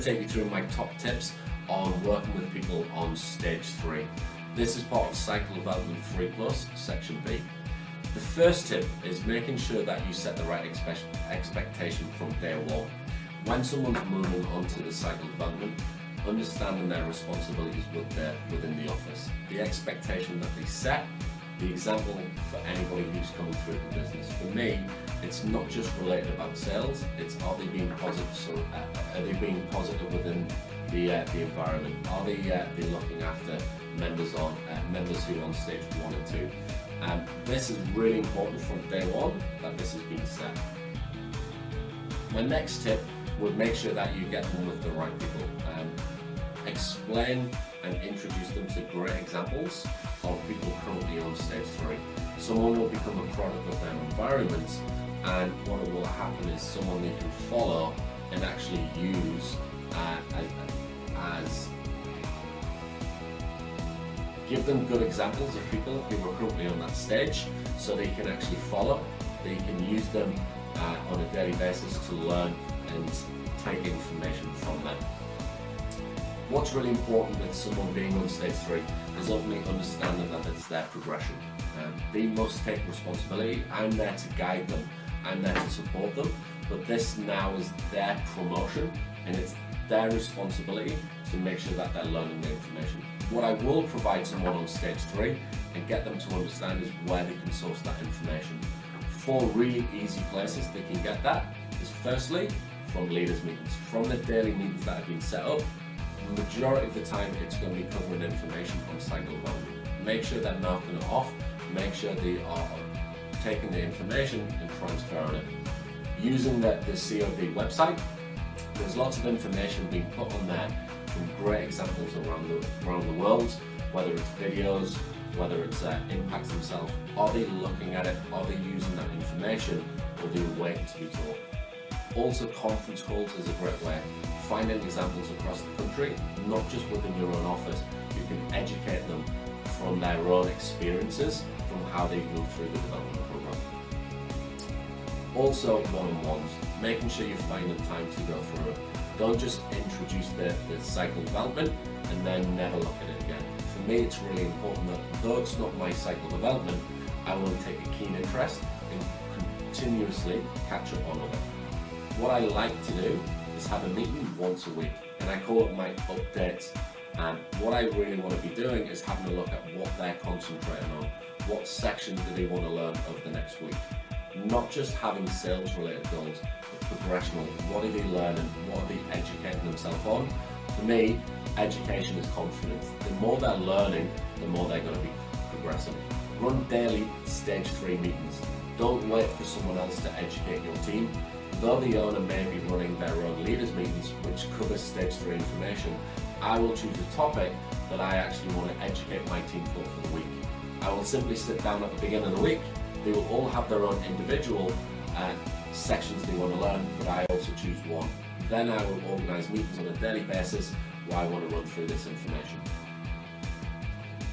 take you through my top tips on working with people on stage 3. This is part of Cycle Development 3 Plus, section B. The first tip is making sure that you set the right expectation from day one. When someone's moving on to the cycle development, understanding their responsibilities within the office, the expectation that they set, the example for anybody who's coming through the business. For me, it's not just related about sales, it's are they being positive, are they being positive within the environment? Are they looking after members who are on stage 1 and 2? This is really important from day one that this has been set. My next tip would make sure that you get them with the right people. Explain and introduce them to great examples of people currently on stage 3. Someone will become a product of their environment, and what will happen is someone they can follow and actually use as give them good examples of people who are currently on that stage, so they can actually follow. They can use them on a daily basis to learn and take information from them. What's really important with someone being on stage 3 is ultimately understanding that it's their progression. They must take responsibility. I'm there to guide them, I'm there to support them, but this now is their promotion and it's their responsibility to make sure that they're learning the information. What I will provide someone on stage 3 and get them to understand is where they can source that information. 4 really easy places they can get that is firstly from leaders meetings, from the daily meetings that have been set up. The majority of the time it's going to be covering information on cycle development. Make sure they're marking it off, make sure they are taking the information and transferring it. Using the COD website, there's lots of information being put on there from great examples around the world, whether it's videos, whether it's impacts themselves. Are they looking at it? Are they using that information, or do they wait to be taught? Also, conference calls is a great way. Finding examples across the country, not just within your own office. You can educate them from their own experiences, from how they move through the development program. Also, one-on-ones, making sure you find the time to go through it. Don't just introduce the cycle development and then never look at it again. For me, it's really important that though it's not my cycle development, I will take a keen interest and continuously catch up on it. What I like to do is have a meeting once a week, and I call it my updates. And what I really want to be doing is having a look at what they're concentrating on, what section do they want to learn over the next week. Not just having sales related goals, but progressional. What are they learning? What are they educating themselves on? For me, education is confidence. The more they're learning, the more they're going to be progressing. Run daily stage 3 meetings. Don't wait for someone else to educate your team. Though the owner may be running their own leaders meetings, which covers stage 3 information, I will choose a topic that I actually want to educate my team for the week. I will simply sit down at the beginning of the week. They will all have their own individual sections they want to learn, but I also choose one. Then I will organise meetings on a daily basis where I want to run through this information.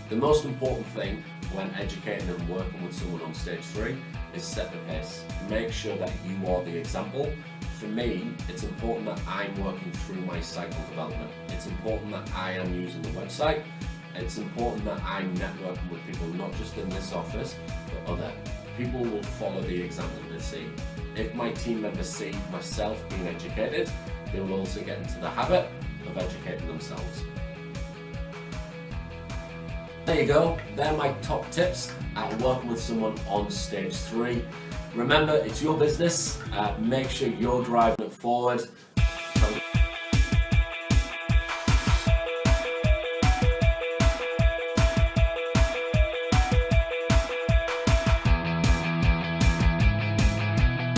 The most important thing when educating and working with someone on stage 3 is set the pace. Make sure that you are the example. For me, it's important that I'm working through my cycle development. It's important that I am using the website. It's important that I'm networking with people, not just in this office, but other. People will follow the example they see. If my team members see myself being educated, they will also get into the habit of educating themselves. There you go, they're my top tips at working with someone on stage 3. Remember, it's your business. Make sure you're driving it forward.